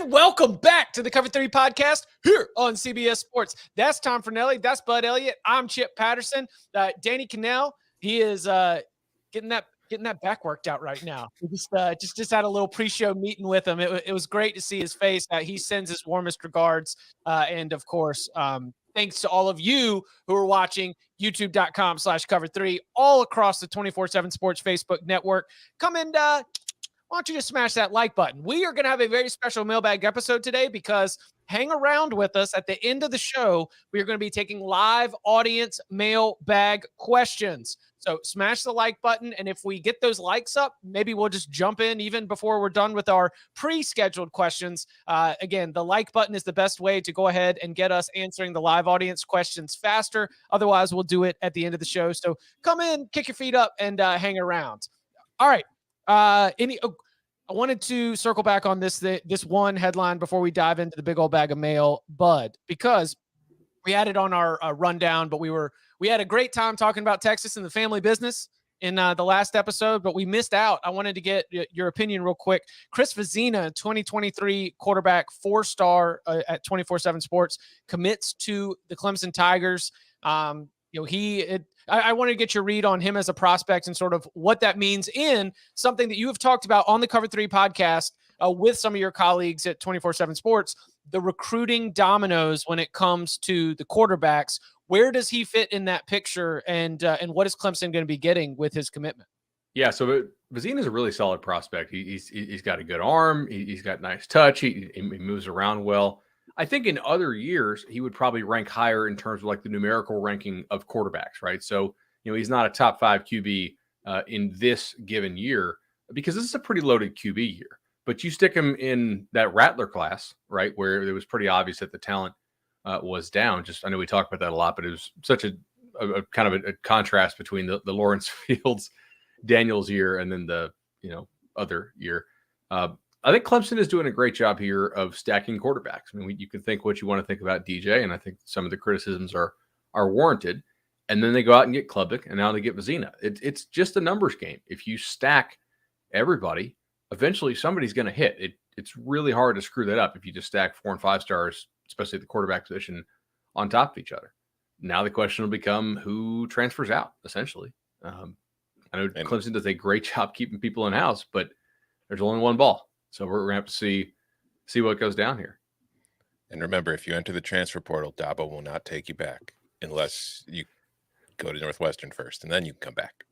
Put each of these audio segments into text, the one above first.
And welcome back to the Cover 3 podcast here on CBS Sports. That's Tom Fornelli. That's Bud Elliott. I'm Chip Patterson. Danny Cannell, he is getting that back worked out right now. We just had a little pre-show meeting with him. It was great to see his face. He sends his warmest regards. And of course, thanks to all of you who are watching youtube.com/cover3 all across the 24/7 Sports Facebook network. Come and why don't you just smash that like button? We are going to have a very special mailbag episode today because hang around with us at the end of the show. We are going to be taking live audience mailbag questions. So smash the like button. And if we get those likes up, maybe we'll just jump in even before we're done with our pre-scheduled questions. Again, the like button is the best way to go ahead and get us answering the live audience questions faster. Otherwise, we'll do it at the end of the show. So come in, kick your feet up, and hang around. All right. I wanted to circle back on this one headline before we dive into the big old bag of mail, Bud, because we had it on our rundown, but we had a great time talking about Texas and the family business in the last episode, but we missed out. I wanted to get your opinion real quick. Chris Vizzina, 2023 quarterback, 4-star at 24/7 Sports, commits to the Clemson Tigers. I wanted to get your read on him as a prospect and sort of what that means in something that you have talked about on the Cover 3 podcast with some of your colleagues at 24/7 Sports, the recruiting dominoes when it comes to the quarterbacks. Where does he fit in that picture, and what is Clemson going to be getting with his commitment? Yeah, so Vizzina is a really solid prospect. He's got a good arm. He's got nice touch. He moves around well. I think in other years, he would probably rank higher in terms of like the numerical ranking of quarterbacks, right? So, he's not a top 5 QB in this given year because this is a pretty loaded QB year. But you stick him in that Rattler class, right, where it was pretty obvious that the talent was down. I know we talk about that a lot, but it was such a kind of a contrast between the Lawrence Fields Daniels year and then the other year. I think Clemson is doing a great job here of stacking quarterbacks. I mean, you can think what you want to think about DJ, and I think some of the criticisms are warranted. And then they go out and get Klubnik, and now they get Vizzina. It's just a numbers game. If you stack everybody, eventually somebody's going to hit. It's really hard to screw that up if you just stack 4 and 5 stars, especially at the quarterback position, on top of each other. Now the question will become who transfers out, essentially. I know Clemson does a great job keeping people in-house, but there's only one ball. So we're going to have to see what goes down here. And remember, if you enter the transfer portal, Dabo will not take you back unless you go to Northwestern first, and then you can come back.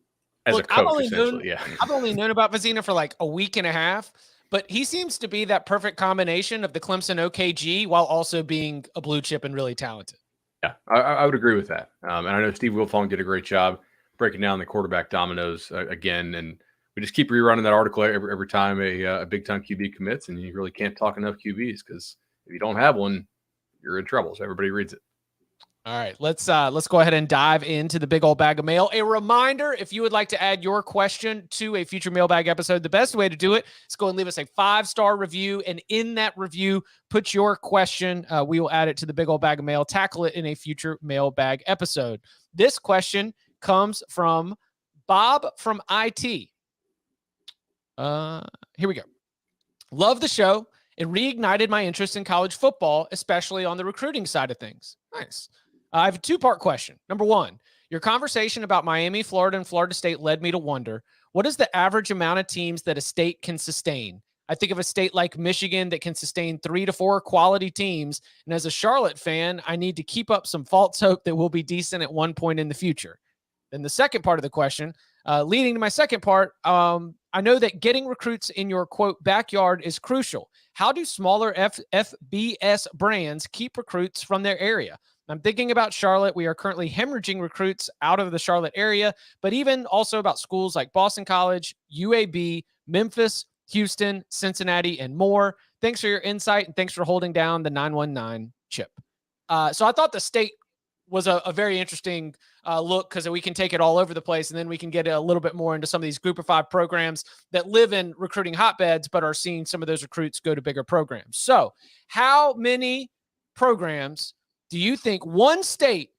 As a coach, essentially, I've only known about Vizzina for like a week and a half, but he seems to be that perfect combination of the Clemson OKG while also being a blue chip and really talented. Yeah, I would agree with that. And I know Steve Wilfong did a great job breaking down the quarterback dominoes again, and we just keep rerunning that article every time a big-time QB commits, and you really can't talk enough QBs because if you don't have one, you're in trouble. So everybody reads it. All right, let's go ahead and dive into the big old bag of mail. A reminder, if you would like to add your question to a future mailbag episode, the best way to do it is go and leave us a 5-star review, and in that review, put your question. We will add it to the big old bag of mail, tackle it in a future mailbag episode. This question comes from Bob from IT. Here we go. Love the show. It reignited my interest in college football, especially on the recruiting side of things. Nice. I have a 2-part question. Number 1, your conversation about Miami, Florida, and Florida State led me to wonder, what is the average amount of teams that a state can sustain? I think of a state like Michigan that can sustain 3 to 4 quality teams. And as a Charlotte fan, I need to keep up some false hope that we'll be decent at one point in the future. Then the second part of the question, leading to my second part, I know that getting recruits in your, quote, backyard is crucial. How do smaller FBS brands keep recruits from their area? I'm thinking about Charlotte. We are currently hemorrhaging recruits out of the Charlotte area, but even also about schools like Boston College, UAB, Memphis, Houston, Cincinnati, and more. Thanks for your insight, and thanks for holding down the 919 chip. So I thought the state was a very interesting look because we can take it all over the place, and then we can get a little bit more into some of these Group of 5 programs that live in recruiting hotbeds but are seeing some of those recruits go to bigger programs. So how many programs do you think one state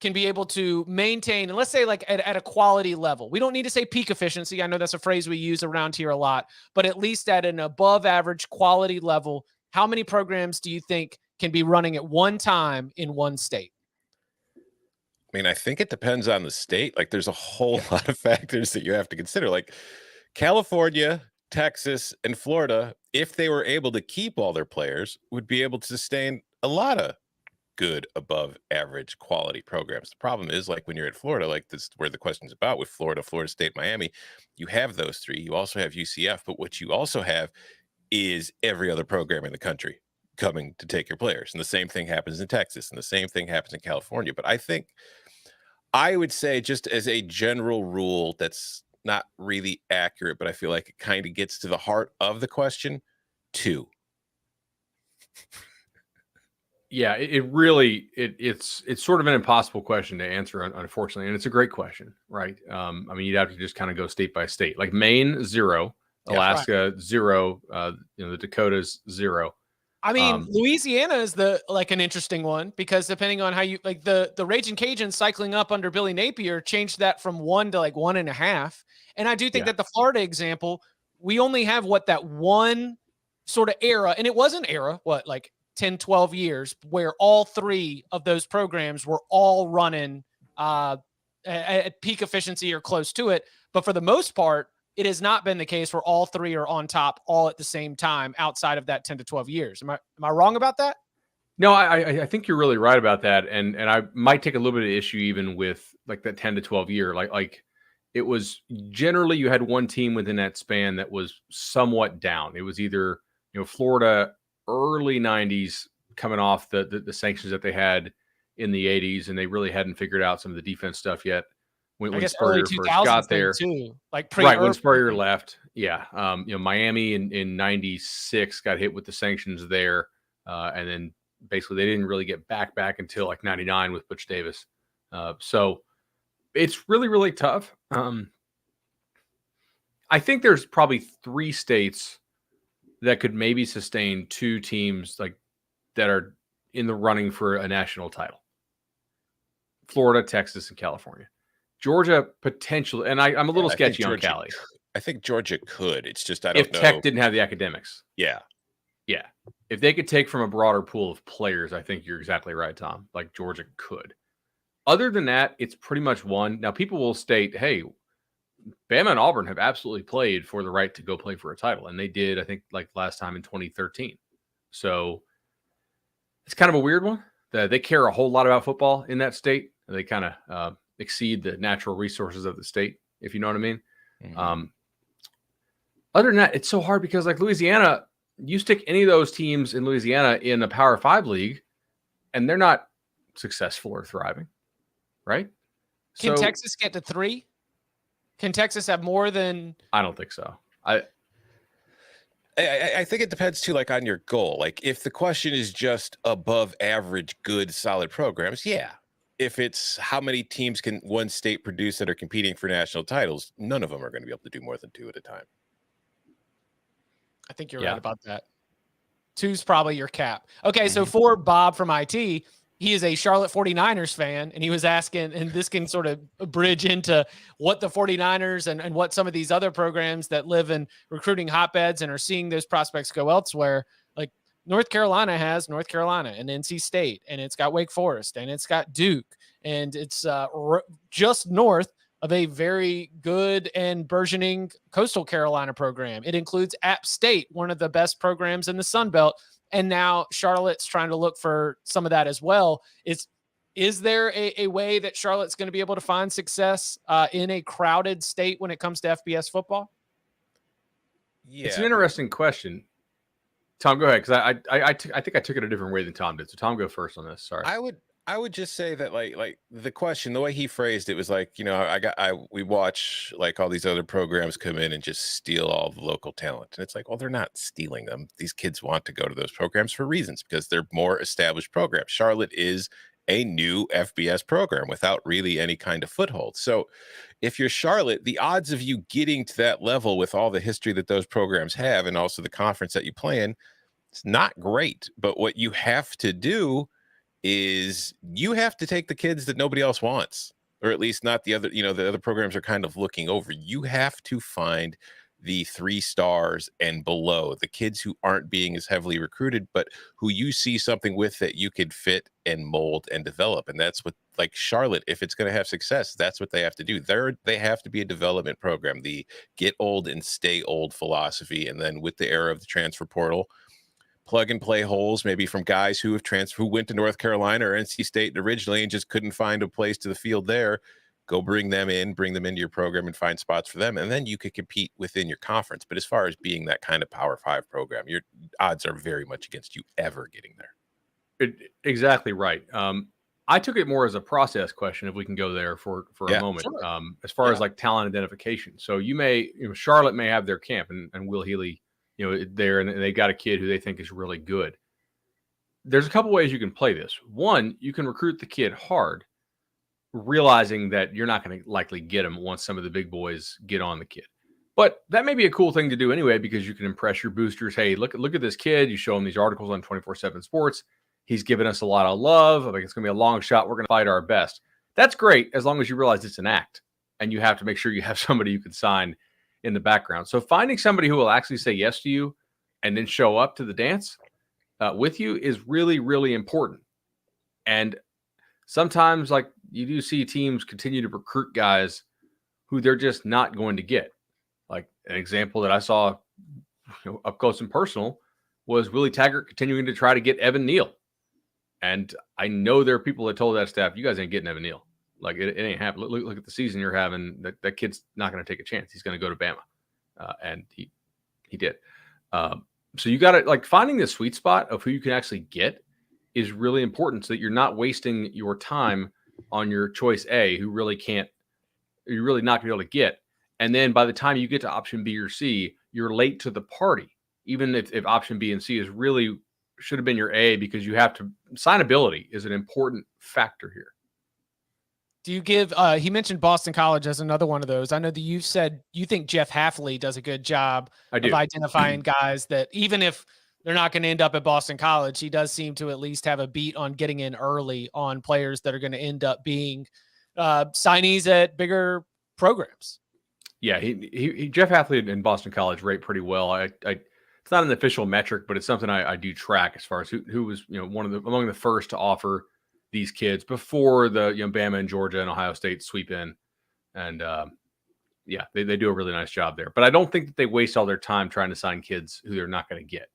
can be able to maintain, and let's say like at a quality level? We don't need to say peak efficiency. I know that's a phrase we use around here a lot, but at least at an above average quality level, how many programs do you think can be running at one time in one state? I mean, I think it depends on the state. Like, there's a whole lot of factors that you have to consider. Like, California, Texas, and Florida, if they were able to keep all their players, would be able to sustain a lot of good, above average quality programs. The problem is, like, when you're at Florida, like this, where the question's about with Florida, Florida State, Miami, you have those three. You also have UCF, but what you also have is every other program in the country coming to take your players. And the same thing happens in Texas, and the same thing happens in California. But I would say, just as a general rule, that's not really accurate, but I feel like it kind of gets to the heart of the question. 2. Yeah, it's sort of an impossible question to answer, unfortunately, and it's a great question, right? I mean, you'd have to just kind of go state by state. Like Maine 0, Alaska 0, the Dakotas 0. I mean, Louisiana is an interesting one, because depending on how you like the Raging Cajuns cycling up under Billy Napier changed that from 1 to 1.5. And I do think that the Florida example, we only have that one sort of era, and it was an era, 10, 12 years, where all 3 of those programs were all running at peak efficiency or close to it. But for the most part, it has not been the case where all 3 are on top all at the same time outside of that 10 to 12 years. Am I wrong about that? No, I think you're really right about that. And I might take a little bit of issue even with that 10 to 12 year. Like it was generally, you had one team within that span that was somewhat down. It was either, Florida early 90s, coming off the sanctions that they had in the 80s, and they really hadn't figured out some of the defense stuff yet. When Spurrier first got there, too, right when Spurrier left, Miami in 96 got hit with the sanctions there, and then basically they didn't really get back until 99 with Butch Davis. So it's really, really tough. I think there's probably 3 states that could maybe sustain 2 teams that are in the running for a national title: Florida, Texas, and California. Georgia potentially, and I'm a little sketchy on Cali. I think Georgia could. It's just I don't know. If Tech didn't have the academics. Yeah. If they could take from a broader pool of players, I think you're exactly right, Tom. Georgia could. Other than that, it's pretty much one. Now, people will state, hey, Bama and Auburn have absolutely played for the right to go play for a title, and they did, I think, last time in 2013. So it's kind of a weird one. They care a whole lot about football in that state. They kind of exceed the natural resources of the state, if you know what I mean. Mm-hmm. Other than that, it's so hard because Louisiana, you stick any of those teams in Louisiana in a Power 5 league, and they're not successful or thriving, right? Can Texas get to 3? Can Texas have more than? I don't think so. I think it depends too, on your goal. If the question is just above average, good, solid programs, yeah. If it's how many teams can one state produce that are competing for national titles, none of them are going to be able to do more than 2 at a time. I think you're right about that. 2's probably your cap. Okay, so for Bob from IT, he is a Charlotte 49ers fan, and he was asking, and this can sort of bridge into what the 49ers and what some of these other programs that live in recruiting hotbeds and are seeing those prospects go elsewhere, North Carolina has North Carolina and NC State, and it's got Wake Forest, and it's got Duke, and it's just north of a very good and burgeoning Coastal Carolina program. It includes App State, one of the best programs in the Sun Belt, and now Charlotte's trying to look for some of that as well. Is there a way that Charlotte's going to be able to find success in a crowded state when it comes to FBS football? Yeah, it's an interesting question. Tom, go ahead, because I think I took it a different way than Tom did. So Tom, go first on this. Sorry. I would just say that like the question, the way he phrased it was we watch all these other programs come in and just steal all the local talent. And it's well, they're not stealing them. These kids want to go to those programs for reasons, because they're more established programs. Charlotte is a new FBS program without really any kind of foothold. So if you're Charlotte, the odds of you getting to that level with all the history that those programs have, and also the conference that you play in, it's not great. But what you have to do is you have to take the kids that nobody else wants, or at least not the other, the other programs are kind of looking over. You have to find the 3 stars and below, the kids who aren't being as heavily recruited, but who you see something with that you could fit and mold and develop. And that's what, like Charlotte, if it's going to have success, that's what they have to do. They have to be a development program, the get old and stay old philosophy. And then with the era of the transfer portal, plug and play holes, maybe from guys who went to North Carolina or NC State originally and just couldn't find a place to the field there. Go bring them into your program and find spots for them. And then you could compete within your conference. But as far as being that kind of Power 5 program, your odds are very much against you ever getting there. Exactly right. I took it more as a process question, if we can go there for a moment, sure. as far as like talent identification. So Charlotte may have their camp and Will Healy, there, and they got a kid who they think is really good. There's a couple ways you can play this. One, you can recruit the kid hard, realizing that you're not going to likely get him once some of the big boys get on the kid. But that may be a cool thing to do anyway, because you can impress your boosters. Hey, look at this kid. You show them these articles on 24/7 Sports. He's given us a lot of love. I think it's going to be a long shot. We're going to fight our best. That's great, as long as you realize it's an act, and you have to make sure you have somebody you can sign in the background. So finding somebody who will actually say yes to you and then show up to the dance with you is really, really important. And sometimes, like, you do see teams continue to recruit guys who they're just not going to get. Like an example that I saw up close and personal was Willie Taggart continuing to try to get Evan Neal. And I know there are people that told that staff, you guys ain't getting Evan Neal. Like, it ain't happening. Look at the season you're having. That kid's not going to take a chance. He's going to go to Bama. And he did. So you got to, like, finding the sweet spot of who you can actually get is really important, so that you're not wasting your time on your choice A, you're really not going to be able to get. And then by the time you get to option B or C, you're late to the party. Even if option B and C should have been your A, because you have to, signability is an important factor here. Do you give, he mentioned Boston College as another one of those. I know that you've said you think Jeff Hafley does a good job of identifying guys that, even if they're not going to end up at Boston College, he does seem to at least have a beat on getting in early on players that are going to end up being signees at bigger programs. Yeah, Jeff Hafley in Boston College rate pretty well. It's not an official metric, but it's something I do track as far as who was among the first to offer these kids before the Bama and Georgia and Ohio State sweep in, and they do a really nice job there. But I don't think that they waste all their time trying to sign kids who they're not going to get.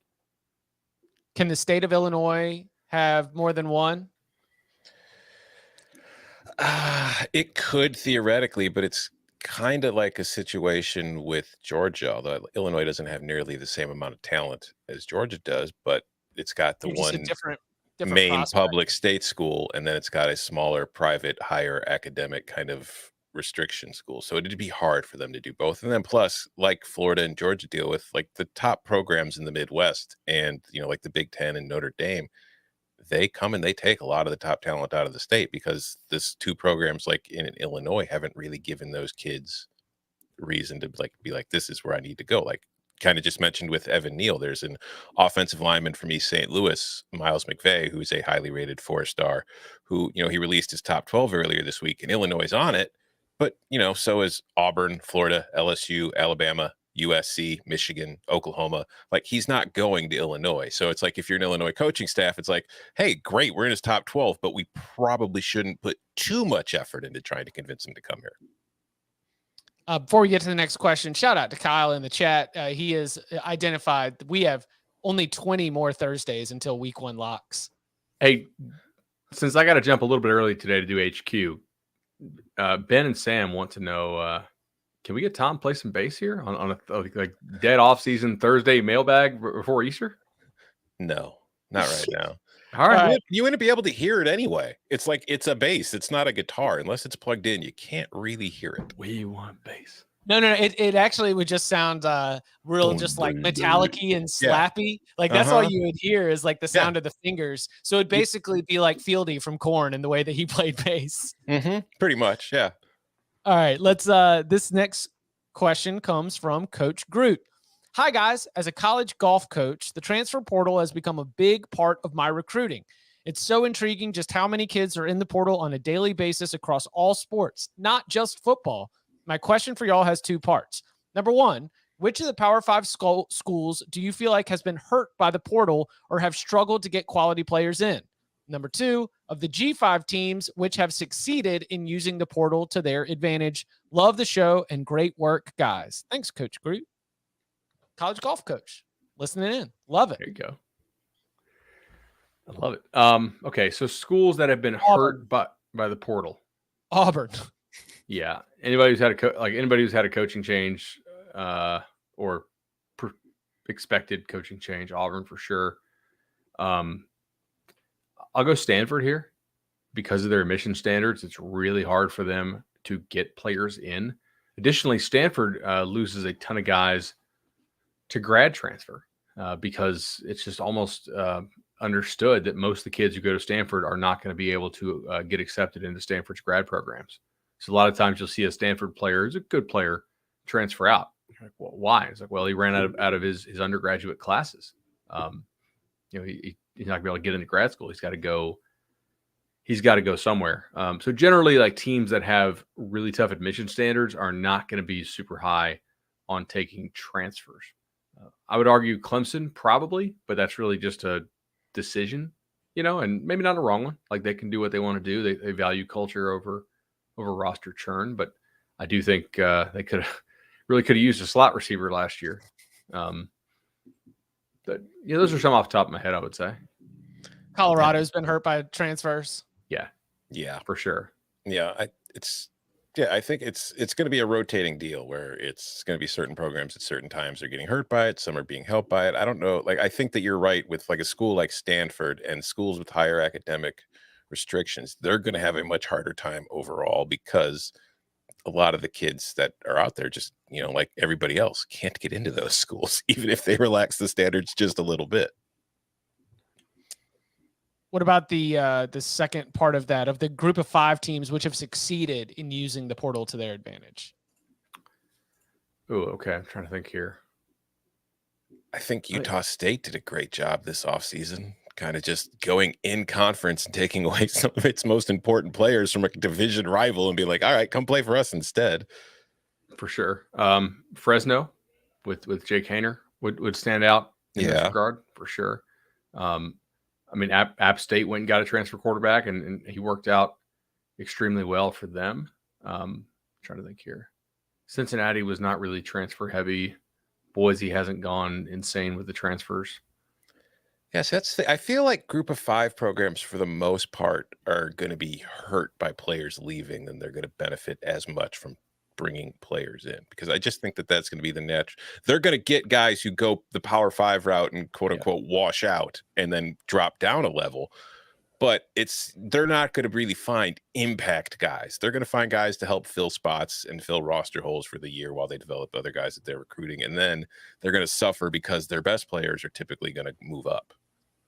Can the state of Illinois have more than one? It could theoretically, but it's kind of like a situation with Georgia, although Illinois doesn't have nearly the same amount of talent as Georgia does, but it's got the one different main prospect. Public state school, and then it's got a smaller private higher academic kind of restriction school. So it'd be hard for them to do both. And then plus, like Florida and Georgia deal with, like, the top programs in the Midwest, and like the Big Ten and Notre Dame, they come and they take a lot of the top talent out of the state, because this two programs like in Illinois haven't really given those kids reason to be like, this is where I need to go. Like, kind of just mentioned with Evan Neal, there's an offensive lineman from East St. Louis, Miles McVay, who's a highly rated 4-star, who, he released his top 12 earlier this week, and Illinois is on it. But, so is Auburn, Florida, LSU, Alabama, USC, Michigan, Oklahoma. Like, he's not going to Illinois. So it's like, if you're an Illinois coaching staff, it's like, hey, great, we're in his top 12, but we probably shouldn't put too much effort into trying to convince him to come here. Before we get to the next question, shout out to Kyle in the chat. He has identified we have only 20 more Thursdays until week 1 locks. Hey, since I got to jump a little bit early today to do HQ, Ben and Sam want to know, can we get Tom play some bass here on a like dead off season Thursday mailbag before Easter? No, not right now. All right. You wouldn't be able to hear it anyway. It's like, it's a bass. It's not a guitar. Unless it's plugged in, you can't really hear it. We want bass. No. It actually would just sound real, just like metallic-y and slappy. Like, that's all you would hear is like the sound of the fingers. So it'd basically be like Fieldy from Korn in the way that he played bass. Pretty much, yeah. All right, let's this next question comes from Coach Groot. Hi guys, as a college golf coach, the transfer portal has become a big part of my recruiting. It's so intriguing just how many kids are in the portal on a daily basis across all sports, not just football. My question for y'all has 2 parts. Number 1, which of the Power 5 schools do you feel like has been hurt by the portal or have struggled to get quality players in? Number 2, of the G5 teams, which have succeeded in using the portal to their advantage. Love the show and great work, guys. Thanks, Coach Groot. College golf coach. Listening in. Love it. There you go. I love it. Okay, so schools that have been hurt by the portal. Auburn. Yeah. Anybody who's had a coaching change or expected coaching change, Auburn for sure. I'll go Stanford here because of their admission standards. It's really hard for them to get players in. Additionally, Stanford loses a ton of guys to grad transfer because it's just almost understood that most of the kids who go to Stanford are not going to be able to get accepted into Stanford's grad programs. So a lot of times you'll see a Stanford player who's a good player transfer out. You're like, well, why? It's like, well, he ran out of his undergraduate classes. He's not gonna be able to get into grad school. He's got to go somewhere. So generally, like teams that have really tough admission standards are not going to be super high on taking transfers. I would argue Clemson probably, but that's really just a decision, and maybe not a wrong one. Like they can do what they want to do. They value culture over roster churn, but I do think they could have used a slot receiver last year. But those are some off the top of my head, I would say. Colorado's been hurt by transfers. Yeah, for sure. Yeah, I think it's going to be a rotating deal where it's going to be certain programs at certain times are getting hurt by it, some are being helped by it. I don't know. Like I think that you're right with like a school like Stanford and schools with higher academic restrictions. They're going to have a much harder time overall because a lot of the kids that are out there just, like everybody else, can't get into those schools, even if they relax the standards just a little bit. What about the second part of that, of the group of 5 teams which have succeeded in using the portal to their advantage? Oh, okay. I'm trying to think here. I think Utah State did a great job this offseason, kind of just going in conference and taking away some of its most important players from a division rival and be like, all right, come play for us instead. For sure. Fresno with Jake Haener would stand out in this regard for sure. App State went and got a transfer quarterback and he worked out extremely well for them. Trying to think here. Cincinnati was not really transfer heavy. Boise hasn't gone insane with the transfers. Yes, I feel like group of 5 programs for the most part are going to be hurt by players leaving than they're going to benefit as much from bringing players in, because I just think that that's going to be the natural. They're going to get guys who go the Power 5 route and quote unquote wash out and then drop down a level. But they're not going to really find impact guys. They're going to find guys to help fill spots and fill roster holes for the year while they develop other guys that they're recruiting. And then they're going to suffer because their best players are typically going to move up.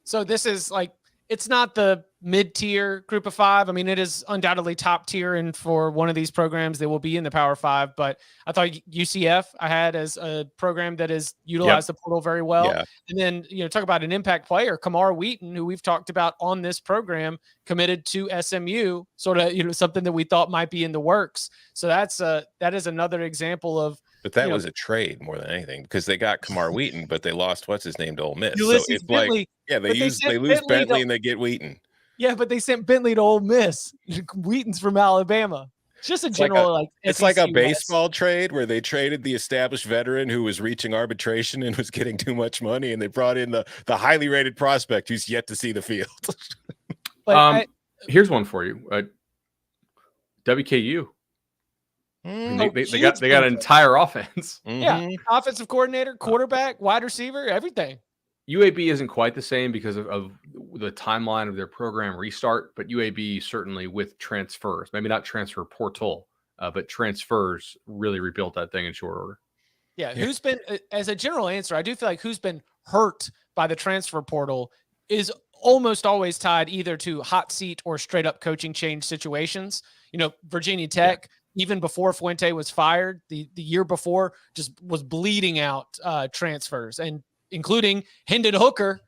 So this is like, it's not the mid-tier group of 5. I mean, it is undoubtedly top tier. And for one of these programs, they will be in the Power 5. But I thought UCF I had as a program that has utilized the portal very well. Yeah. And then, talk about an impact player, Kamar Wheaton, who we've talked about on this program, committed to SMU, sort of, something that we thought might be in the works. So that is another example of. But that was a trade more than anything, because they got Kamar Wheaton, but they lost what's his name to Ole Miss. Ulysses so it's Bentley, they lose Bentley and they get Wheaton. Yeah, but they sent Bentley to Ole Miss. Wheaton's from Alabama. It's just a general it's like a baseball trade where they traded the established veteran who was reaching arbitration and was getting too much money, and they brought in the highly rated prospect who's yet to see the field. Here's one for you. WKU. They got an entire offense. Yeah, offensive coordinator, quarterback, wide receiver, everything. UAB isn't quite the same because of the timeline of their program restart, but UAB certainly with transfers, maybe not transfer portal, but transfers really rebuilt that thing in short order. Yeah, who's been, as a general answer, I do feel like who's been hurt by the transfer portal is almost always tied either to hot seat or straight up coaching change situations. Virginia Tech, even before Fuente was fired, the year before, just was bleeding out transfers, and including Hendon Hooker,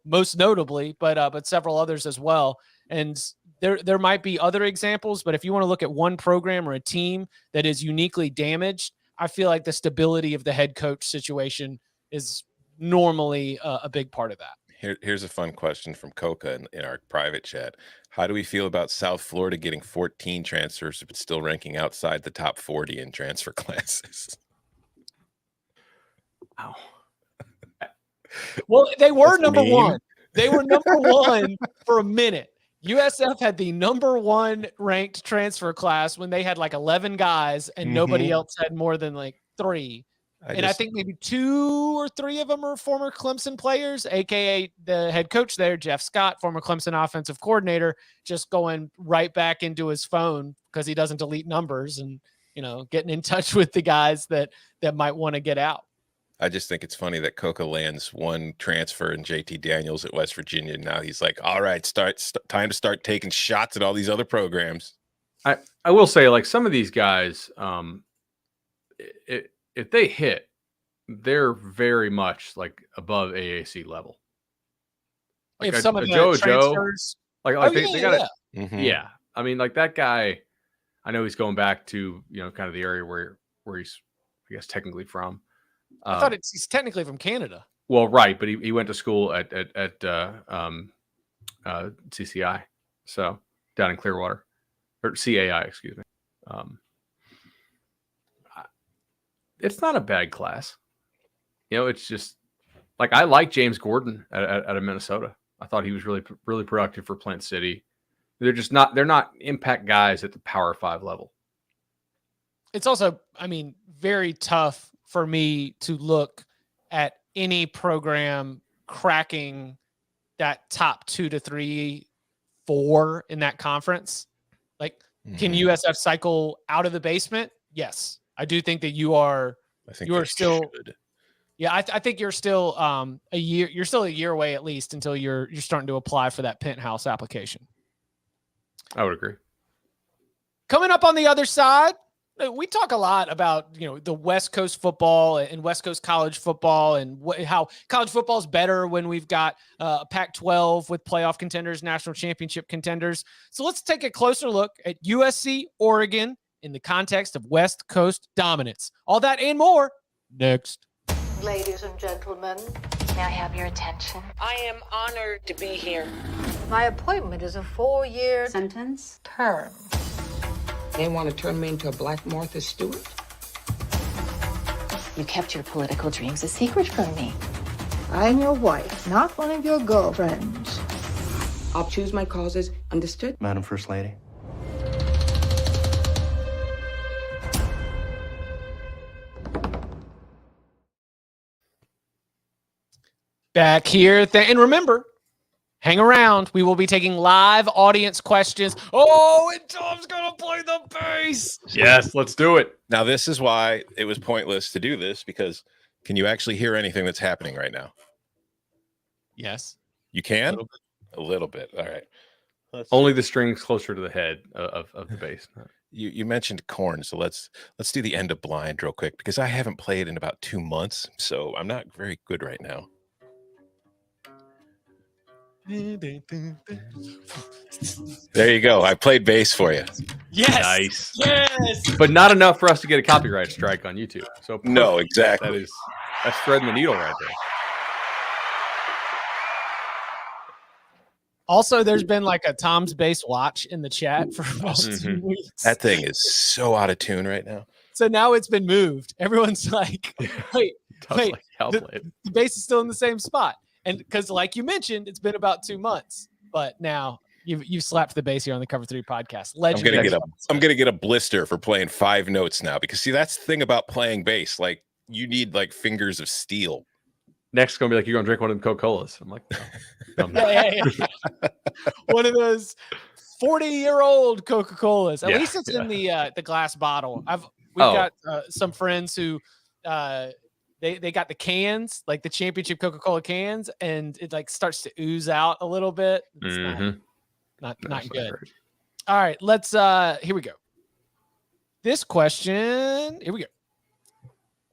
most notably, but several others as well. And there might be other examples, but if you want to look at one program or a team that is uniquely damaged I feel like the stability of the head coach situation is normally a big part of that. Here's a fun question from Coca in our private chat. How do we feel about South Florida getting 14 transfers but still ranking outside the top 40 in transfer classes? Wow. Well, they were That's number mean. one. They were number one for a minute. USF had the number one ranked transfer class when they had like 11 guys and nobody else had more than like 3. I think maybe 2 or 3 of them are former Clemson players, aka the head coach there, Jeff Scott, former Clemson offensive coordinator, just going right back into his phone because he doesn't delete numbers and, getting in touch with the guys that might want to get out. I just think it's funny that Coca lands one transfer in JT Daniels at West Virginia. Now he's like, all right, time to start taking shots at all these other programs. I will say, like, some of these guys, if they hit, they're very much like above AAC level. Like If some of the Joe, transfers, they got it. Yeah. I mean, like that guy, I know he's going back to, kind of the area where he's, I guess, technically from. I thought he's technically from Canada. Well, right, but he went to school at CCI, so down in Clearwater, or CAI, excuse me. It's not a bad class. It's just like I like James Gordon out of Minnesota. I thought he was really, really productive for Plant City. They're not impact guys at the Power 5 level. It's also, very tough for me to look at any program cracking that top 2 to 3, 4 in that conference. Like, can USF cycle out of the basement? Yes. I do think that you are still should. Yeah, I think you're still a year away at least until you're starting to apply for that penthouse application. I would agree. Coming up on the other side, we talk a lot about, the West Coast football and West Coast college football and how college football is better when we've got Pac-12 with playoff contenders, national championship contenders. So let's take a closer look at USC, Oregon in the context of West Coast dominance. All that and more next. Ladies and gentlemen, may I have your attention? I am honored to be here. My appointment is a 4-year sentence term. They want to turn me into a Black Martha Stewart? You kept your political dreams a secret from me. I'm your wife, not one of your girlfriends. I'll choose my causes. Understood? Madam First Lady. Back here. And remember, hang around. We will be taking live audience questions. Oh, and Tom's going to play the bass. Yes, let's do it. Now, this is why it was pointless to do this, because can you actually hear anything that's happening right now? Yes. You can? A little bit. All right. Only the strings closer to the head of the bass. You mentioned corn, so let's do the end of blind real quick, because I haven't played in about 2 months, so I'm not very good right now. There you go. I played bass for you. Yes. Nice. Yes. But not enough for us to get a copyright strike on YouTube. So no, exactly. That's threading the needle right there. Also, there's been like a Tom's Bass watch in the chat for about 2 weeks. That thing is so out of tune right now. So now it's been moved. Everyone's like, wait, the bass is still in the same spot. And because, like you mentioned, it's been about 2 months, but now you've slapped the bass here on the Cover 3 podcast. Legendary. I'm gonna get a blister for playing 5 notes now, because see, that's the thing about playing bass. Like, you need like fingers of steel. Next, gonna be like, you're gonna drink one of them Coca-Colas. I'm like, no. Yeah. One of those 40-year-old Coca-Colas. At least it's in the glass bottle. We've got some friends who they got the cans, like the championship Coca-Cola cans, and it like starts to ooze out a little bit. It's not good. All right, let's here we go. This question, here we go.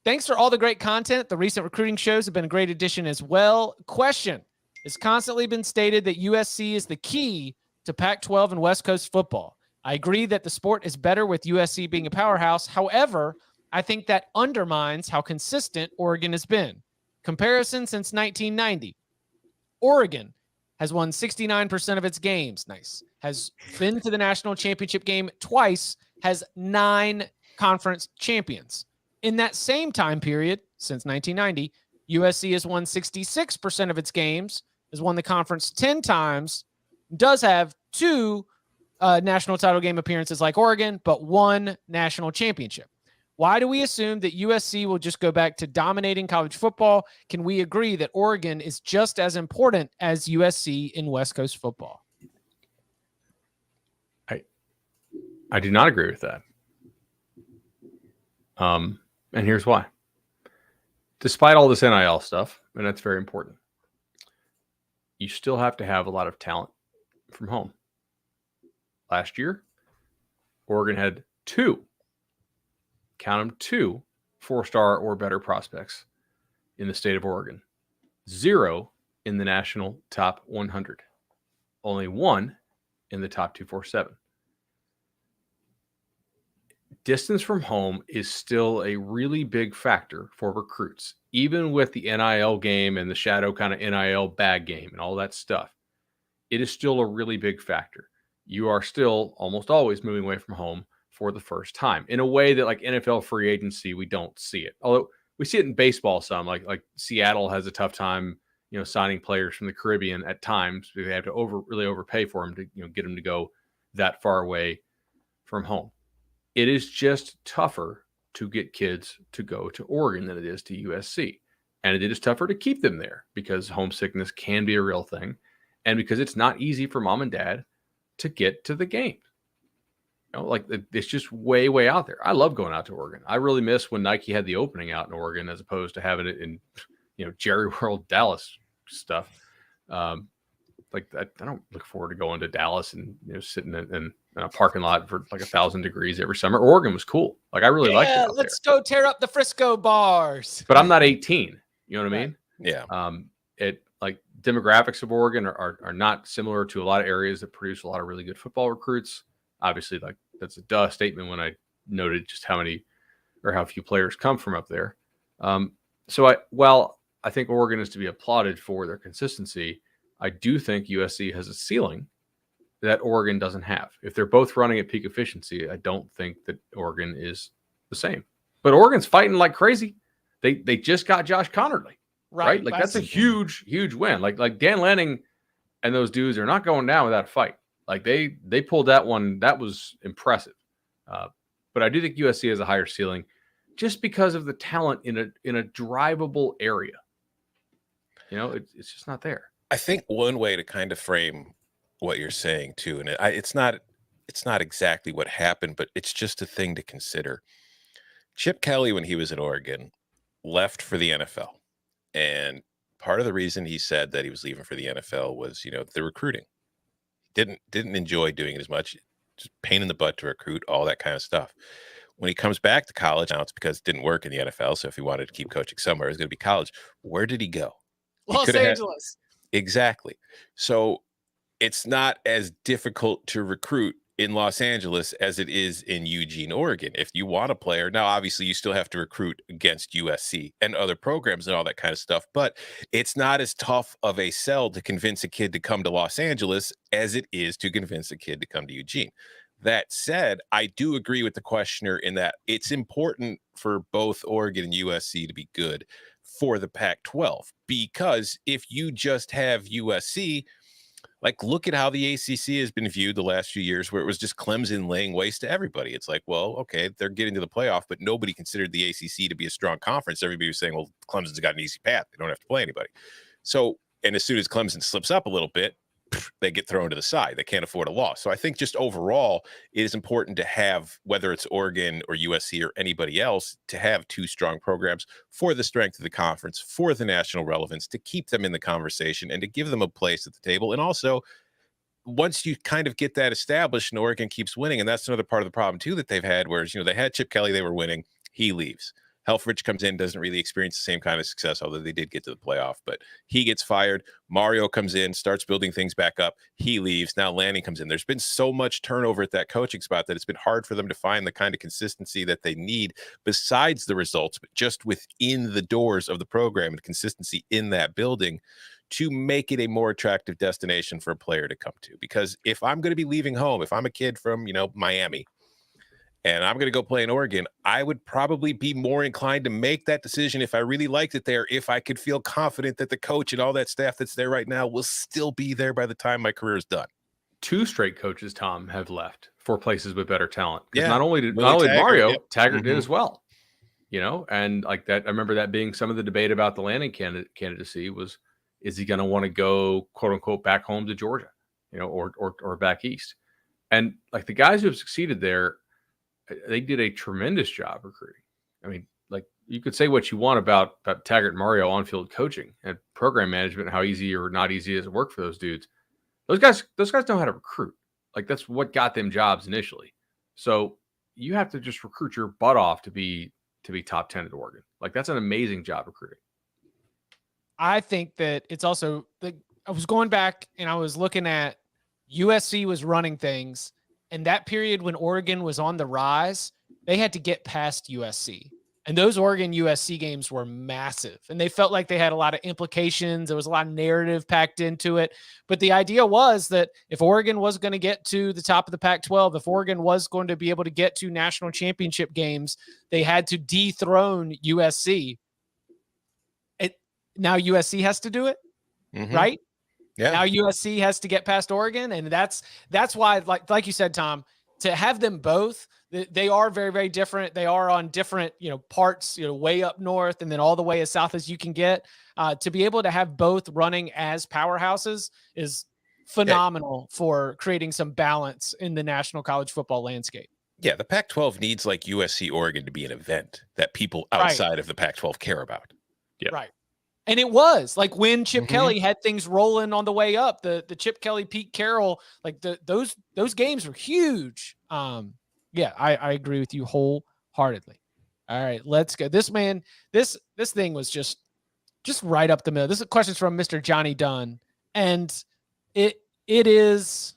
Thanks for all the great content. The recent recruiting shows have been a great addition as well. Question: it's constantly been stated that USC is the key to Pac-12 and West Coast football. I agree that the sport is better with USC being a powerhouse. However, I think that undermines how consistent Oregon has been. Comparison since 1990. Oregon has won 69% of its games. Nice. Has been to the national championship game twice, has 9 conference champions. In that same time period, since 1990, USC has won 66% of its games, has won the conference 10 times, does have 2 national title game appearances like Oregon, but 1 national championship. Why do we assume that USC will just go back to dominating college football? Can we agree that Oregon is just as important as USC in West Coast football? I do not agree with that. And here's why. Despite all this NIL stuff, and that's very important, you still have to have a lot of talent from home. Last year, Oregon had 2, count them, 2 4-star or better prospects in the state of Oregon. 0 in the national top 100. Only 1 in the top 247. Distance from home is still a really big factor for recruits, even with the NIL game and the shadow kind of NIL bag game and all that stuff. It is still a really big factor. You are still almost always moving away from home for the first time in a way that, like NFL free agency, we don't see it. Although we see it in baseball some, like Seattle has a tough time, signing players from the Caribbean at times. They have to really overpay for them to, get them to go that far away from home. It is just tougher to get kids to go to Oregon than it is to USC. And it is tougher to keep them there because homesickness can be a real thing. And because it's not easy for mom and dad to get to the game. It's just way, way out there. I love going out to Oregon. I really miss when Nike had the opening out in Oregon as opposed to having it in, Jerry World, Dallas stuff. I don't look forward to going to Dallas and, sitting in a parking lot for like 1,000 degrees every summer. Oregon was cool. I really liked it out let's there. go tear up the Frisco bars. But I'm not 18. You know what I mean? Yeah. Demographics of Oregon are not similar to a lot of areas that produce a lot of really good football recruits. Obviously, that's a duh statement when I noted just how few players come from up there. While I think Oregon is to be applauded for their consistency, I do think USC has a ceiling that Oregon doesn't have. If they're both running at peak efficiency, I don't think that Oregon is the same. But Oregon's fighting like crazy. They just got Josh Connerly, right? That's a huge, huge win. Like Dan Lanning and those dudes are not going down without a fight. They pulled that one. That was impressive. But I do think USC has a higher ceiling just because of the talent in a drivable area. It's just not there. I think one way to kind of frame what you're saying too, and it's not exactly what happened, but it's just a thing to consider. Chip Kelly, when he was at Oregon, left for the NFL, and part of the reason he said that he was leaving for the NFL was, the recruiting. Didn't enjoy doing it as much, just pain in the butt to recruit, all that kind of stuff. When he comes back to college, now it's because it didn't work in the NFL. So if he wanted to keep coaching somewhere, it was going to be college. Where did he go? Los Angeles. Exactly. So it's not as difficult to recruit in Los Angeles as it is in Eugene, Oregon. If you want a player, now obviously you still have to recruit against USC and other programs and all that kind of stuff, but it's not as tough of a sell to convince a kid to come to Los Angeles as it is to convince a kid to come to Eugene. That said, I do agree with the questioner in that it's important for both Oregon and USC to be good for the Pac-12, because if you just have USC, look at how the ACC has been viewed the last few years, where it was just Clemson laying waste to everybody. It's okay, they're getting to the playoff, but nobody considered the ACC to be a strong conference. Everybody was saying, well, Clemson's got an easy path. They don't have to play anybody. So, and as soon as Clemson slips up a little bit, they get thrown to the side. They can't afford a loss. So I think just overall, it is important to have, whether it's Oregon or USC or anybody else, to have 2 strong programs for the strength of the conference, for the national relevance, to keep them in the conversation and to give them a place at the table. And also, once you kind of get that established and Oregon keeps winning, and that's another part of the problem too that they've had, whereas, they had Chip Kelly, they were winning, he leaves. Helfrich comes in, doesn't really experience the same kind of success, although they did get to the playoff, but he gets fired. Mario comes in, starts building things back up. He leaves. Now Lanning comes in. There's been so much turnover at that coaching spot that it's been hard for them to find the kind of consistency that they need besides the results, but just within the doors of the program and consistency in that building to make it a more attractive destination for a player to come to. Because if I'm going to be leaving home, if I'm a kid from, Miami, and I'm going to go play in Oregon, I would probably be more inclined to make that decision if I really liked it there, if I could feel confident that the coach and all that staff that's there right now will still be there by the time my career is done. 2 straight coaches, Tom, have left for places with better talent. Because Yeah. not only did Taggart, Mario, yep. Taggart did as well. And like that, I remember that being some of the debate about the Lanning candidacy was, is he going to want to go, quote unquote, back home to Georgia, or back east? And like the guys who have succeeded there, they did a tremendous job recruiting. I mean, like you could say what you want about Taggart and Mario on-field coaching and program management, how easy or not easy it is to work for those dudes. Those guys know how to recruit. Like that's what got them jobs initially. So you have to just recruit your butt off to be top 10 at Oregon. Like that's an amazing job recruiting. I think that it's also I was going back and I was looking at USC was running things. And that period when Oregon was on the rise, they had to get past USC. And those Oregon USC games were massive. And they felt like they had a lot of implications. There was a lot of narrative packed into it. But the idea was that if Oregon was going to get to the top of the Pac-12, if Oregon was going to be able to get to national championship games, they had to dethrone USC. Now USC has to do it, right? Yeah. Now USC has to get past Oregon, and that's why, like you said, Tom, to have them both, they are very, very different. They are on different, parts, way up north and then all the way as south as you can get. To be able to have both running as powerhouses is phenomenal for creating some balance in the national college football landscape. Yeah, the Pac-12 needs like USC Oregon to be an event that people outside of the Pac-12 care about. Yeah. Right. And it was like when Chip Kelly had things rolling on the way up, the Chip Kelly, Pete Carroll, like those games were huge. Yeah, I agree with you wholeheartedly. All right, let's go. This thing was just right up the middle. This is questions from Mr. Johnny Dunn, and it's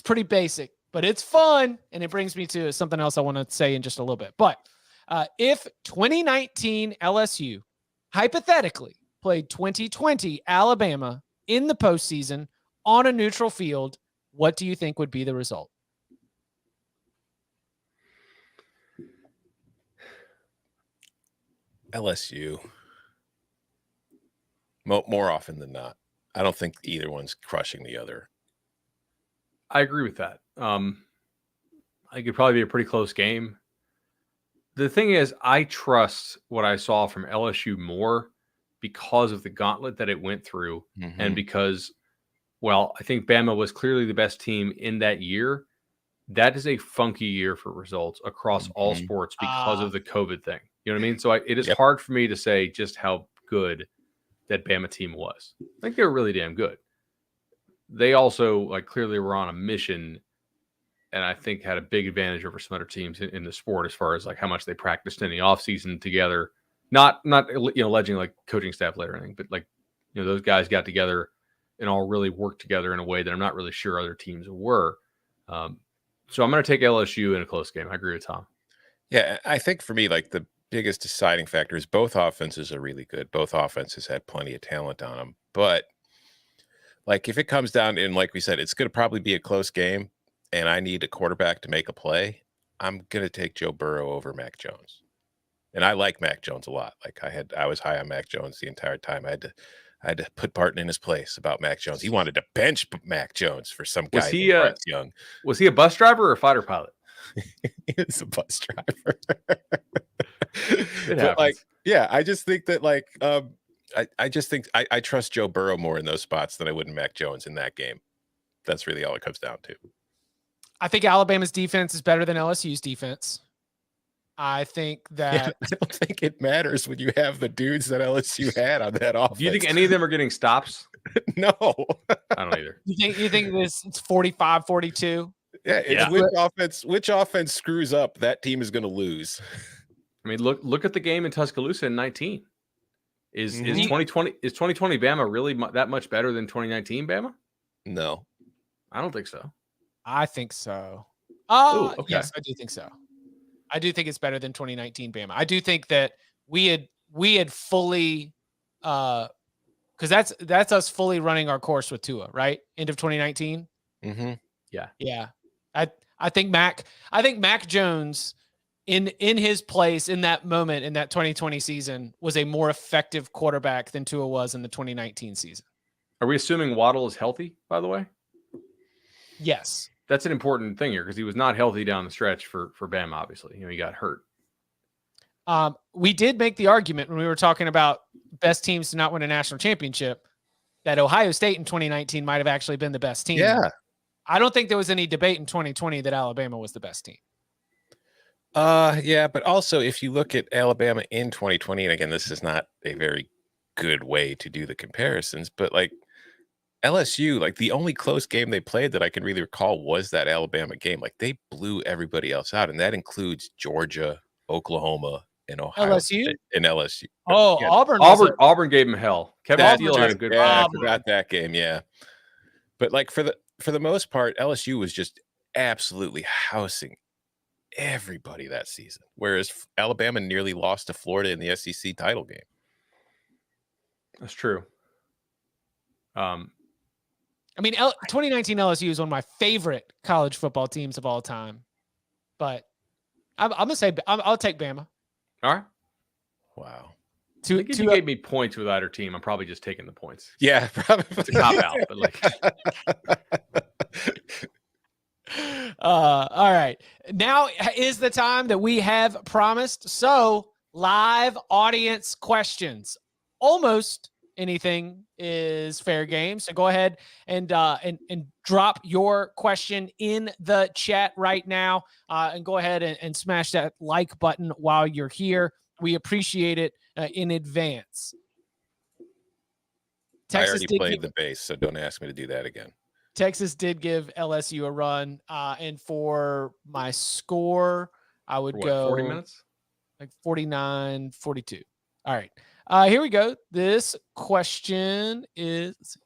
pretty basic, but it's fun, and it brings me to something else I want to say in just a little bit. But if 2019 LSU hypothetically played 2020 Alabama in the postseason on a neutral field, what do you think would be the result? LSU. More often than not. I don't think either one's crushing the other. I agree with that. I think it'd probably be a pretty close game. The thing is, I trust what I saw from LSU more because of the gauntlet that it went through and because, I think Bama was clearly the best team in that year. That is a funky year for results across all sports because of the COVID thing. You know what I mean? So it is hard for me to say just how good that Bama team was. I think they were really damn good. They also clearly were on a mission, and I think had a big advantage over some other teams in the sport as far as how much they practiced in the offseason together. Not alleging coaching staff later or anything, but those guys got together and all really worked together in a way that I'm not really sure other teams were. So I'm going to take LSU in a close game. I agree with Tom. Yeah, I think for me, the biggest deciding factor is both offenses are really good. Both offenses had plenty of talent on them. But if it comes down and like we said, it's going to probably be a close game and I need a quarterback to make a play, I'm going to take Joe Burrow over Mac Jones. And I like Mac Jones a lot. I was high on Mac Jones the entire time. I had to put Barton in his place about Mac Jones. He wanted to bench Mac Jones for some guy named Bryce Young. Was he a bus driver or a fighter pilot? He was a bus driver. It happens. I just think that I just think I trust Joe Burrow more in those spots than I would in Mac Jones in that game. That's really all it comes down to. I think Alabama's defense is better than LSU's defense. I think that I don't think it matters when you have the dudes that LSU had on that offense. Do you think any of them are getting stops? No. I don't either. You think it's 45-42? Yeah. Which offense screws up, that team is going to lose. I mean, look at the game in Tuscaloosa in 19. Is 2020 Bama really that much better than 2019 Bama? No. I don't think so. I think so. Ooh, okay. Yes, I do think so. I do think it's better than 2019 Bama. I do think that we had fully because that's us fully running our course with Tua, right? End of 2019. Mm-hmm. Yeah. I think Mac Jones in his place in that moment in that 2020 season was a more effective quarterback than Tua was in the 2019 season. Are we assuming Waddle is healthy, by the way? Yes. That's an important thing here because he was not healthy down the stretch for Bama, obviously. He got hurt. We did make the argument when we were talking about best teams to not win a national championship that Ohio State in 2019 might have actually been the best team. Yeah. I don't think there was any debate in 2020 that Alabama was the best team. Yeah, but also if you look at Alabama in 2020, and again, this is not a very good way to do the comparisons, but like LSU, like the only close game they played that I can really recall was that Alabama game. Like they blew everybody else out, and that includes Georgia, Oklahoma, and Ohio State, and LSU. Oh, Yeah. Auburn gave him hell. Kevin Steele had a good. Yeah, I forgot that game. Yeah, but like for the most part, LSU was just absolutely housing everybody that season, whereas Alabama nearly lost to Florida in the SEC title game. That's true. I mean, 2019 LSU is one of my favorite college football teams of all time, but I'm gonna say I'll take Bama. All right. Wow. If you gave me points with either team, I'm probably just taking the points. Yeah, probably. It's a cop out, but like. All right. Now is the time that we have promised. So live audience questions. Almost anything is fair game. So go ahead and drop your question in the chat right now. And go ahead and smash that like button while you're here. We appreciate it in advance. I already played the base, so don't ask me to do that again. Texas did give LSU a run. And for my score, I would go 40 minutes, like 49-42. All right. Here we go. This question is,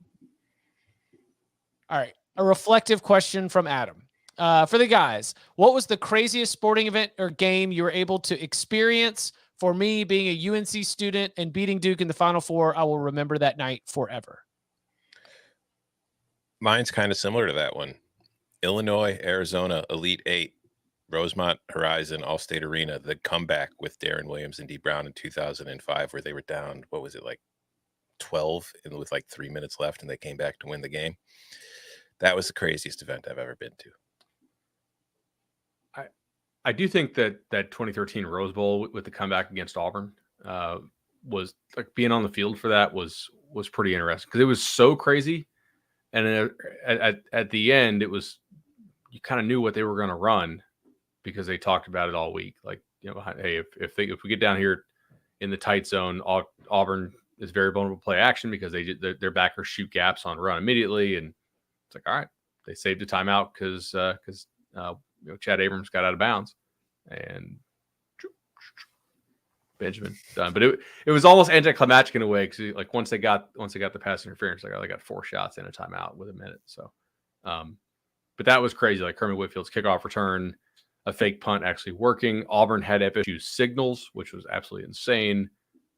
all right, a reflective question from Adam. For the guys, what was the craziest sporting event or game you were able to experience? For me, being a UNC student and beating Duke in the Final Four, I will remember that night forever. Mine's kind of similar to that one. Illinois, Arizona, Elite Eight, Rosemont Horizon, Allstate Arena, the comeback with Darren Williams and Dee Brown in 2005, where they were down, what was it, like 12 and with like 3 minutes left, and they came back to win the game. That was the craziest event I've ever been to. I do think that 2013 Rose Bowl with the comeback against Auburn was like being on the field for that was pretty interesting because it was so crazy. And at the end, it was, you kind of knew what they were going to run because they talked about it all week. Like, hey, if we get down here in the tight zone, Auburn is very vulnerable to play action because their backers shoot gaps on run immediately. And it's like, all right, they saved a timeout because Chad Abrams got out of bounds and Benjamin done. But it was almost anticlimactic in a way because like once they got the pass interference, they got 4 shots in a timeout with a minute. So, but that was crazy. Like Kermit Whitfield's kickoff return, a fake punt actually working. Auburn had FSU signals, which was absolutely insane.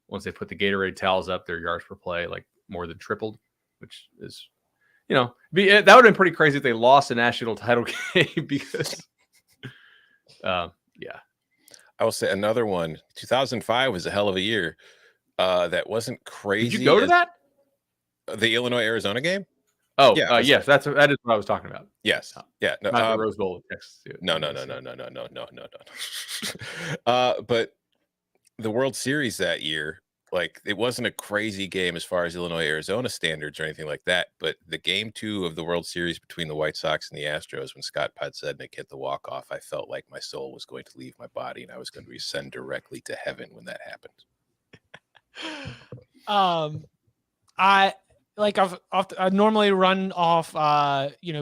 Once they put the Gatorade towels up, their yards per play like more than tripled, which is, that would have been pretty crazy if they lost a national title game because, yeah. I will say another one. 2005 was a hell of a year. That wasn't crazy. Did you go to that? The Illinois-Arizona game? Oh, yeah. Yes, that is what I was talking about. Yes. Yeah. No, not the Rose Bowl with Texas. No. But the World Series that year, like it wasn't a crazy game as far as Illinois-Arizona standards or anything like that. But the game 2 of the World Series between the White Sox and the Astros, when Scott Podsednik hit the walk-off, I felt like my soul was going to leave my body and I was going to ascend directly to heaven when that happened. I normally run off,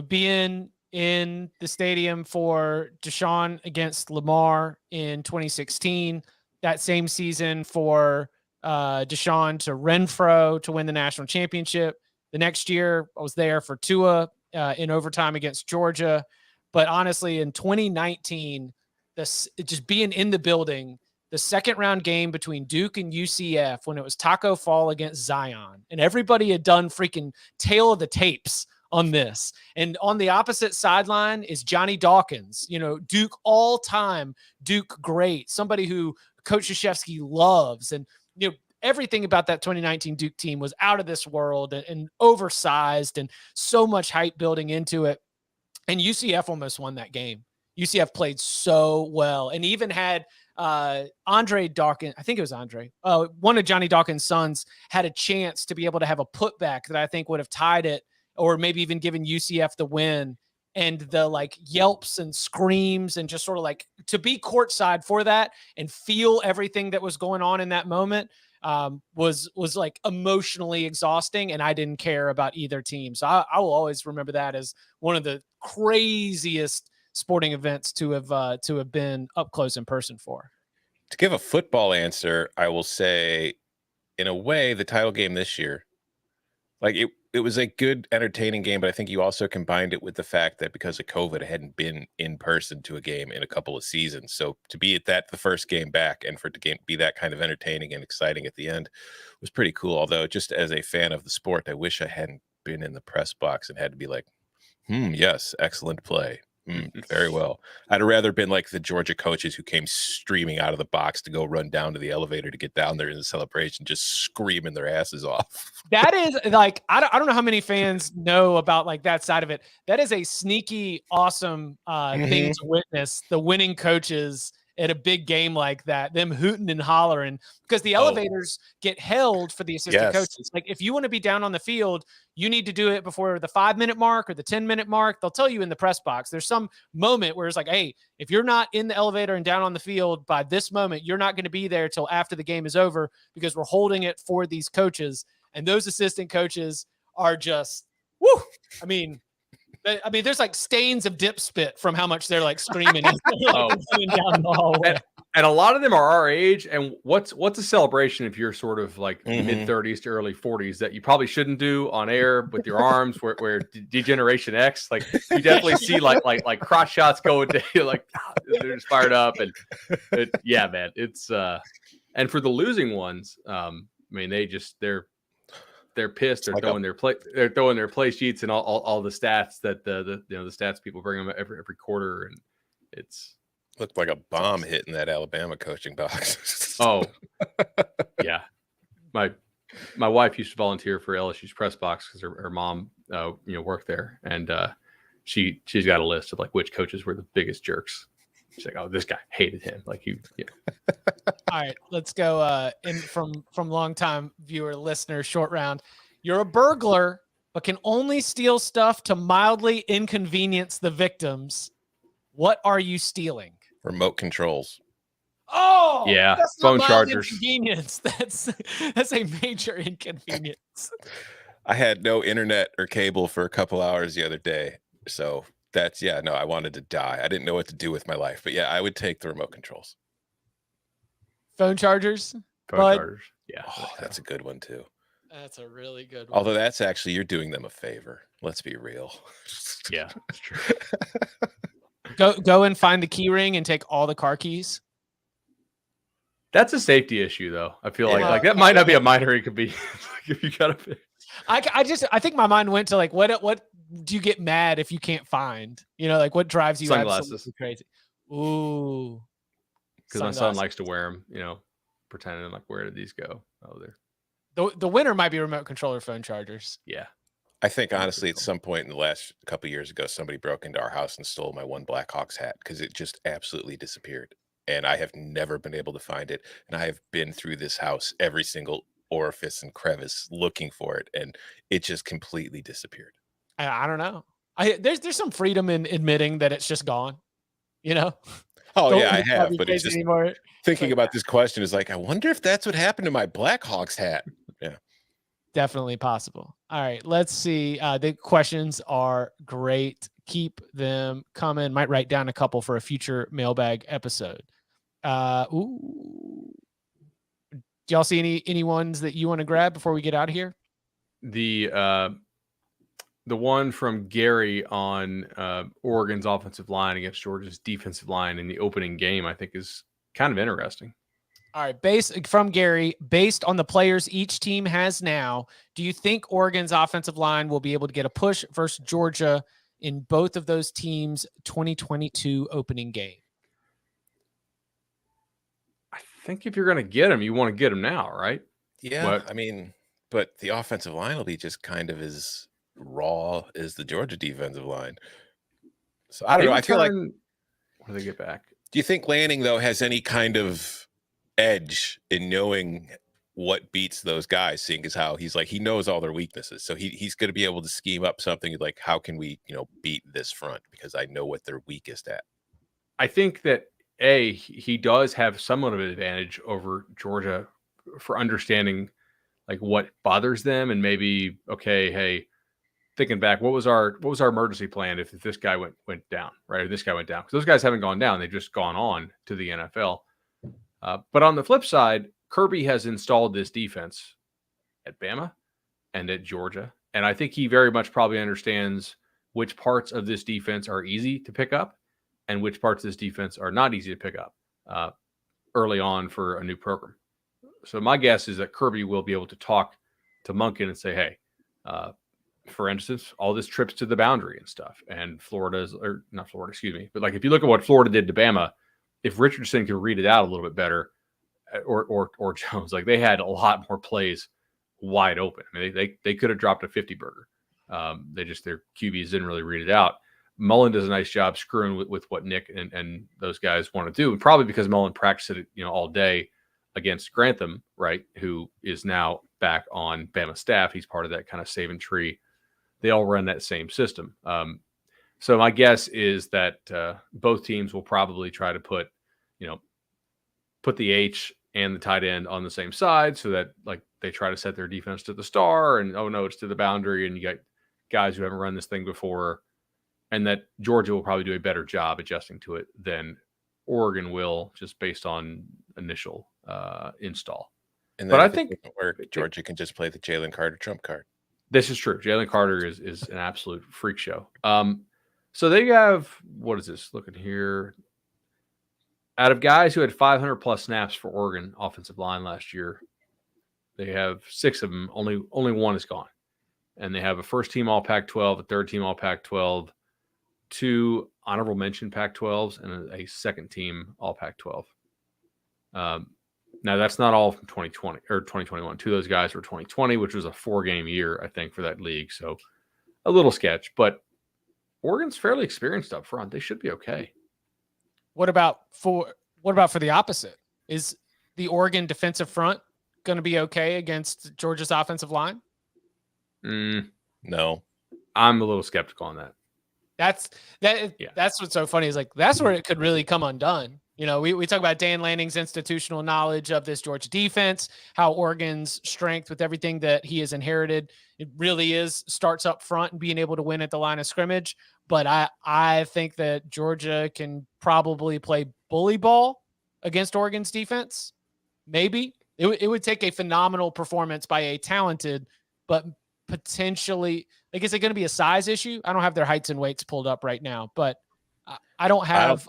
being in the stadium for Deshaun against Lamar in 2016. that same season for Deshaun to Renfro to win the national championship. The next year, I was there for Tua in overtime against Georgia. But honestly, in 2019, just being in the building, the second round game between Duke and UCF when it was Taco Fall against Zion, and everybody had done freaking tail of the tapes on this. And on the opposite sideline is Johnny Dawkins, Duke all-time Duke great, somebody who Coach Krzyzewski loves. And, everything about that 2019 Duke team was out of this world and oversized and so much hype building into it. And UCF almost won that game. UCF played so well and even had Andre Dawkins, I think it was Andre, one of Johnny Dawkins' sons had a chance to be able to have a putback that I think would have tied it or maybe even given UCF the win. And the yelps and screams and just sort of to be courtside for that and feel everything that was going on in that moment was emotionally exhausting, and I didn't care about either team. So I will always remember that as one of the craziest sporting events to have been up close in person for. To give a football answer, I will say, in a way, the title game this year, it was a good, entertaining game, but I think you also combined it with the fact that because of COVID, I hadn't been in person to a game in a couple of seasons. So to be at the first game back and for it to be that kind of entertaining and exciting at the end was pretty cool. Although just as a fan of the sport, I wish I hadn't been in the press box and had to be like, yes, excellent play. Very well. I'd have rather been like the Georgia coaches who came streaming out of the box to go run down to the elevator to get down there in the celebration, just screaming their asses off. That is I don't know how many fans know about that side of it. That is a sneaky, awesome thing to witness. The winning coaches at a big game like that, them hooting and hollering, because the elevators get held for the assistant coaches. If you want to be down on the field, you need to do it before the 5-minute mark or the 10-minute mark. They'll tell you in the press box. There's some moment where it's hey, if you're not in the elevator and down on the field by this moment, you're not going to be there till after the game is over because we're holding it for these coaches. And those assistant coaches are just, woo! I mean, there's stains of dip spit from how much they're screaming down the hallway. And a lot of them are our age. And what's a celebration if you're sort of mid 30s to early 40s that you probably shouldn't do on air with your arms where Degeneration X, you definitely see cross shots going to they're just fired up. And yeah, man, it's and for the losing ones, they're pissed. They're throwing their play sheets and all the stats that the stats people bring them every quarter, and it's looked like a bomb hitting that Alabama coaching box. Oh, yeah. My wife used to volunteer for LSU's press box because her mom worked there, and she's got a list of which coaches were the biggest jerks. She's like, oh, this guy hated him. All right, let's go in from longtime viewer, listener, short round. You're a burglar, but can only steal stuff to mildly inconvenience the victims. What are you stealing? Remote controls. Oh, yeah, that's phone not chargers. Inconvenience. That's a major inconvenience. I had no internet or cable for a couple hours the other day, so I wanted to die. I didn't know what to do with my life, but I would take the remote controls. Phone chargers. Chargers. Yeah. Oh, that's a good one too. That's a really good one. Although that's actually, you're doing them a favor. Let's be real. Yeah, that's true. Go and find the key ring and take all the car keys. That's a safety issue, though. I feel like that might not be a minor. It could be if you got to. I think my mind went to what do you get mad if you can't find? What drives you sunglasses crazy? Ooh, because my son likes to wear them. Pretending where did these go? Oh, there. The winner might be remote controller phone chargers. Yeah. I think honestly, at some point in the last couple of years ago, somebody broke into our house and stole my one Blackhawks hat because it just absolutely disappeared. And I have never been able to find it. And I have been through this house, every single orifice and crevice looking for it. And it just completely disappeared. I don't know. There's some freedom in admitting that it's just gone, Oh, yeah, I have. But it's just thinking about this question is I wonder if that's what happened to my Blackhawks hat. Yeah. Definitely possible. All right, let's see. The questions are great. Keep them coming. Might write down a couple for a future mailbag episode. Ooh. Do y'all see any ones that you want to grab before we get out of here? The one from Gary on Oregon's offensive line against Georgia's defensive line in the opening game, I think, is kind of interesting. All right, from Gary, based on the players each team has now, do you think Oregon's offensive line will be able to get a push versus Georgia in both of those teams' 2022 opening game? I think if you're going to get them, you want to get them now, right? Yeah, I mean, but the offensive line will be just kind of as raw as the Georgia defensive line. So I don't know. I feel like, when do they get back? Do you think Lanning, though, has any kind of edge in knowing what beats those guys, seeing as how he's like, he knows all their weaknesses. So he's going to be able to scheme up something like, how can we, beat this front? Because I know what they're weakest at. I think that he does have somewhat of an advantage over Georgia for understanding like what bothers them, and maybe, okay, hey, thinking back, what was our emergency plan if this guy went down, right? Or this guy went down, because those guys haven't gone down; they've just gone on to the NFL. But on the flip side, Kirby has installed this defense at Bama and at Georgia, and I think he very much probably understands which parts of this defense are easy to pick up and which parts of this defense are not easy to pick up early on for a new program. So my guess is that Kirby will be able to talk to Monken and say, hey, for instance, all this trips to the boundary and stuff, and not Florida, excuse me. But like, if you look at what Florida did to Bama, if Richardson could read it out a little bit better, or Jones, like, they had a lot more plays wide open. I mean, they could have dropped a 50 burger. Their QBs didn't really read it out. Mullen does a nice job screwing with what Nick and those guys want to do, and probably because Mullen practiced it, all day against Grantham, right? Who is now back on Bama staff. He's part of that kind of saving tree. They all run that same system. So my guess is that both teams will probably try to put the H and the tight end on the same side, so that like they try to set their defense to the star, and oh no, it's to the boundary, and you got guys who haven't run this thing before, and that Georgia will probably do a better job adjusting to it than Oregon will, just based on initial install. But I think where Georgia can just play the Jalen Carter trump card. This is true. Jalen Carter is an absolute freak show. So they have, what is this? Looking here. Out of guys who had 500 plus snaps for Oregon offensive line last year, they have 6 of them. Only one is gone. And they have a first team all Pac-12, a third team all Pac-12, 2 honorable mention Pac-12s, and a second team all Pac-12. Now that's not all from 2020 or 2021. 2 of those guys were 2020, which was a 4-game year, I think, for that league. So a little sketch, but Oregon's fairly experienced up front. They should be okay. What about for the opposite? Is the Oregon defensive front going to be okay against Georgia's offensive line? No, I'm a little skeptical on that. That's what's so funny is like, that's where it could really come undone. We talk about Dan Lanning's institutional knowledge of this Georgia defense, how Oregon's strength with everything that he has inherited, it really starts up front and being able to win at the line of scrimmage. But I think that Georgia can probably play bully ball against Oregon's defense. Maybe it would take a phenomenal performance by a talented, but potentially, like, is it going to be a size issue? I don't have their heights and weights pulled up right now, but I don't have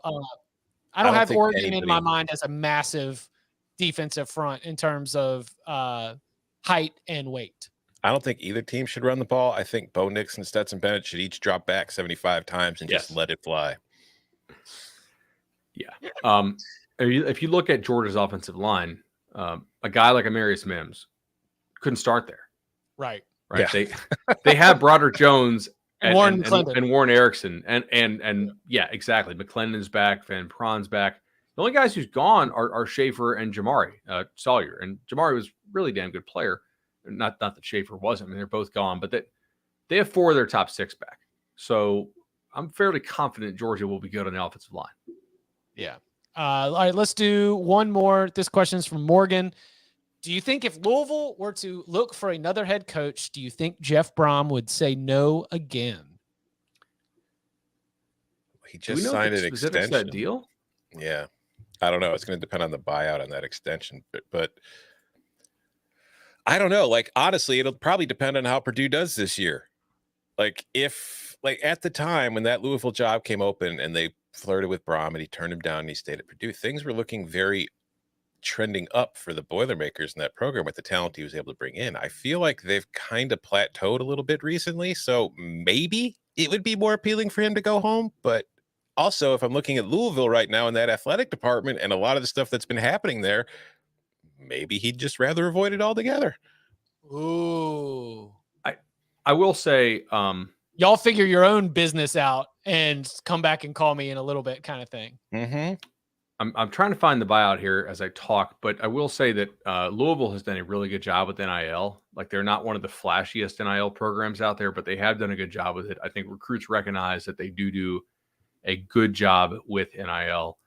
Oregon in my mind as a massive defensive front in terms of height and weight. I don't think either team should run the ball. I think Bo Nix and Stetson Bennett should each drop back 75 times and just let it fly. Yeah. If you look at Georgia's offensive line, a guy like Amarius Mims couldn't start there. Right. Yeah. They have Broderick Jones and Warren Erickson and yeah, exactly. McClendon's back, Van Pron's back. The only guys who's gone are Schaefer and Jamari Sawyer. And Jamari was really damn good player. Not that Schaefer wasn't. I mean, they're both gone, but they have 4 of their top 6 back. So I'm fairly confident Georgia will be good on the offensive line. Yeah. All right, let's do one more. This question is from Morgan. Do you think if Louisville were to look for another head coach, do you think Jeff Brom would say no again? He just signed an extension. That deal? Yeah. I don't know. It's going to depend on the buyout on that extension, but I don't know. Like, honestly, it'll probably depend on how Purdue does this year. Like, if, like, at the time when that Louisville job came open and they flirted with Braum and he turned him down and he stayed at Purdue, things were looking very trending up for the Boilermakers in that program with the talent he was able to bring in. I feel like they've kind of plateaued a little bit recently, so maybe it would be more appealing for him to go home. But also, if I'm looking at Louisville right now in that athletic department and a lot of the stuff that's been happening there, maybe he'd just rather avoid it altogether. Ooh. I will say, Y'all figure your own business out and come back and call me in a little bit, kind of thing. Mm-hmm. I'm trying to find the buyout here as I talk, but I will say that Louisville has done a really good job with NIL. Like, they're not one of the flashiest NIL programs out there, but they have done a good job with it. I think recruits recognize that they do a good job with NIL.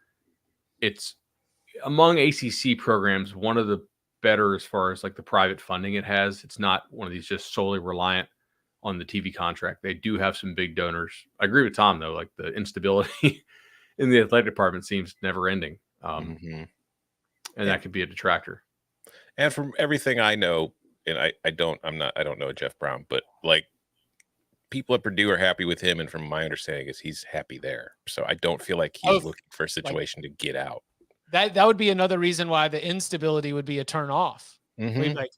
It's among ACC programs, one of the better as far as like the private funding it has. It's not one of these just solely reliant on the TV contract. They do have some big donors. I agree with Tom, though, like the instability in the athletic department seems never ending. And that could be a detractor. And from everything I know, and I don't know Jeff Brown, but like, people at Purdue are happy with him. And from my understanding is he's happy there. So I don't feel like he's looking for a situation to get out. That would be another reason why the instability would be a turn off. We'd like,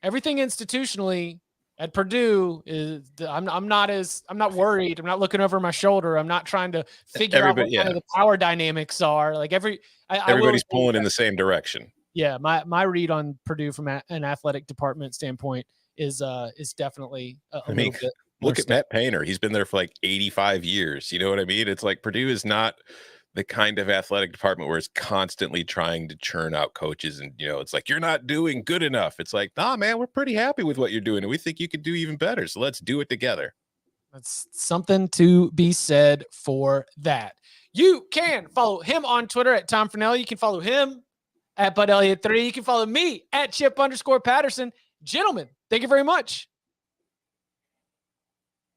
everything institutionally at Purdue is, I'm not worried. I'm not looking over my shoulder. I'm not trying to figure out what kind of the power dynamics are. Like everybody's pulling in the same direction. Yeah. My read on Purdue from an athletic department standpoint is definitely a little bit. Look at Matt Painter. He's been there for like 85 years. You know what I mean? It's like Purdue is not the kind of athletic department where it's constantly trying to churn out coaches. And, it's like, you're not doing good enough. It's like, nah, man, we're pretty happy with what you're doing. And we think you could do even better. So let's do it together. That's something to be said for that. You can follow him on Twitter at Tom Fernelli. You can follow him at Bud Elliott 3. You can follow me at Chip_Patterson. Gentlemen, thank you very much.